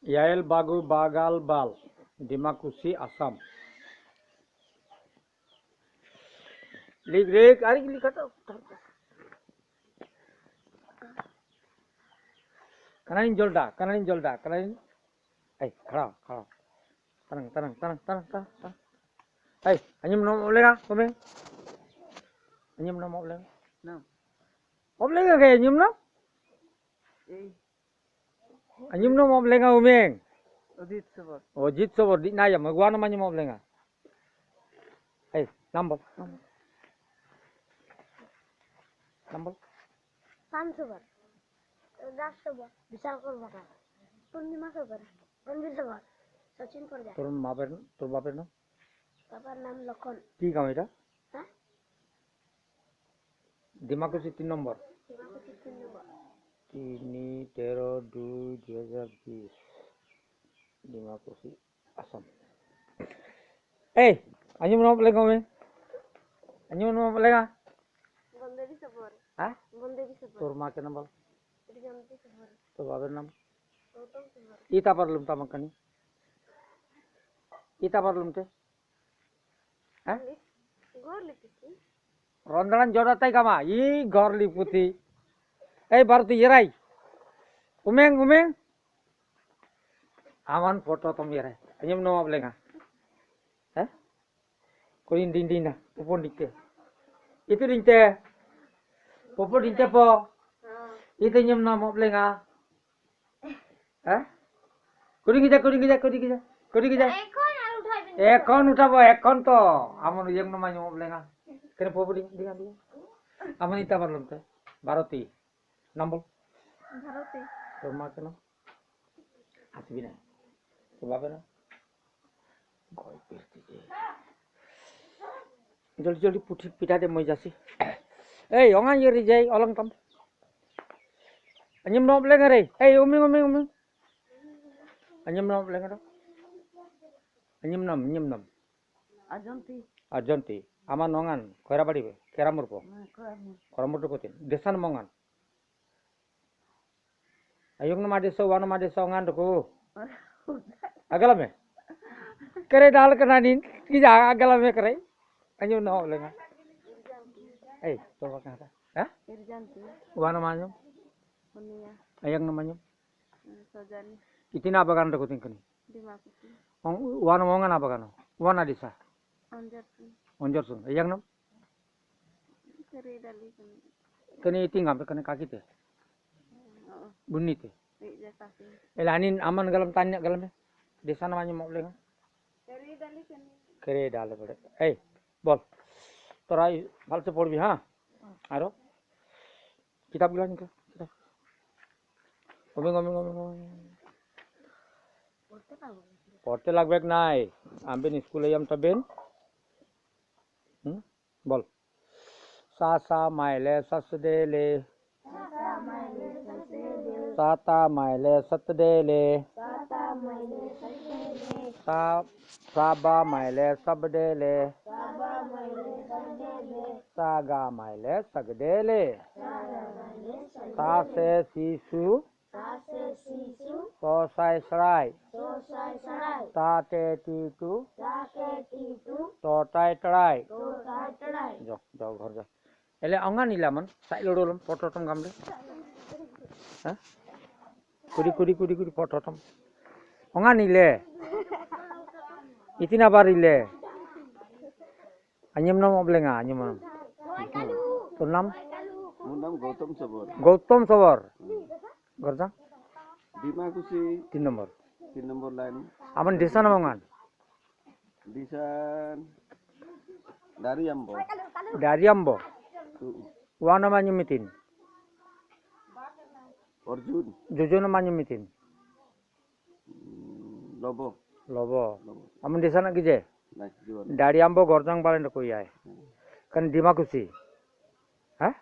Yael Bagu Bagal Bal, Dimakusi, Assam. Lig, ari kata. Kanain jolda. Kanain. Khara. Tanang. Anyum nom oblega, kome? Anyum nom oblega? No. Oblega kayak anyum nom? Anyum nom oblega umeng? Ojit sobor di naya, magwa naman yung oblega. Nambol. 5 sobor, 10 sobor, বিশাল করবাকা, পূর্ণিমা sobor, রণবীর sobor, সচিন পর্দা। তোর বাপের নাম? বাবার নাম লক্ষণ। কি কাম এটা? হ্যাঁ? ডিমাকুসি 3 নম্বর। ডিমাকুসি 3 নম্বর। 3-13-2-2020 ডিমাকুসি Assam. Anyum nom oblega umeng? Anyum nom oblega? বন্দেবী sobor। হ্যাঁ? বন্দেবী sobor। তোর মাকে নাম বল। রিজন্তি sobor। তোর বাবার নাম? Gautam sobor। Ita parlum tamakani. Ita parlum te. Hah? গর লিখছি। Rondalan jodatai kama. Gor liputi. Baruti yerai. Umeng. Aman foto tom yerai. Anyum nom oblega. Hah? Koin dindina. Popon dikte. Itu dinte. Popo dinte po. Itu anyum nom oblega. Hah? Kuri gija. এখন উঠাবো এখন তো আমার ইয়ং নমাই oblega. কেন পোপো দিগা। আমি ইতা পারলাম তো। ভারতী। নাম বল। ভারতী। তোর মা কেন? আসবি না। তোর বাবা না? গয় পেরতি যে। জলদি পিঠা দে মই যাসি। অঙা ইয়ে যাই অলং কাম। Anyum nom oblega re. Uming. Anyum nom oblega do. Anyum nom. Ajonti. Aman nongan. Koira badibe. Keramurpo. Koramurpo kotin. Desan mongan. Ayung nama desa ongan doko. Agalame. Kere dal kenanin. Kija agalame kere. Anyum nom oblega. Coba kata. Hah? Irjanti. Wana manyum. Munia. Ayang namanyum. Sojani. Itina bagan doko tingkani. Dimakusi. Wana mongan apa kano? Wana desa. Onjorsun. Ayang nam? Kere dali. Kani tingam kani kaki te. Bunyi te. Kaki. Anin aman galam tanya galam. Desa namanya mau oblega. Kere dali kan. Kere dale pade. Bol. Toরা ভালসে পড়বি হ্যাঁ আরো কিতাবগুলো নিয়ে কিতাব পড়তে লাগবে নাই আমি স্কুলে যাম তবেন বল সা মাইলে সসদেলে সাতা মাইলে সতদেলে সাবা মাইলে সবদেলে saga maile sagdele sase sisu sosai serai tate titu totai terai jauh ঘর যা এলে অঙ্গা নিলামন সাইলডলম পটটম গামলে হ্যাঁ কুড়ি পটটম অঙ্গা নিলে ইতিনা বারিলে Anyum nom oblega anyum nom. তোর নাম? মোর নাম গৌতম sobor. গৌতম sobor. গরজা? ডিমাকুসি 3 নম্বর. 3 নম্বর line. Aman desa namangan. Disan Dariambo. Dariambo. Wana manyumitin. Orjun. Jojono manyumitin. Lobo. Aman desa nak gije? Dariambo gorjang balen ko yai. Kan Dimakusi. Hah?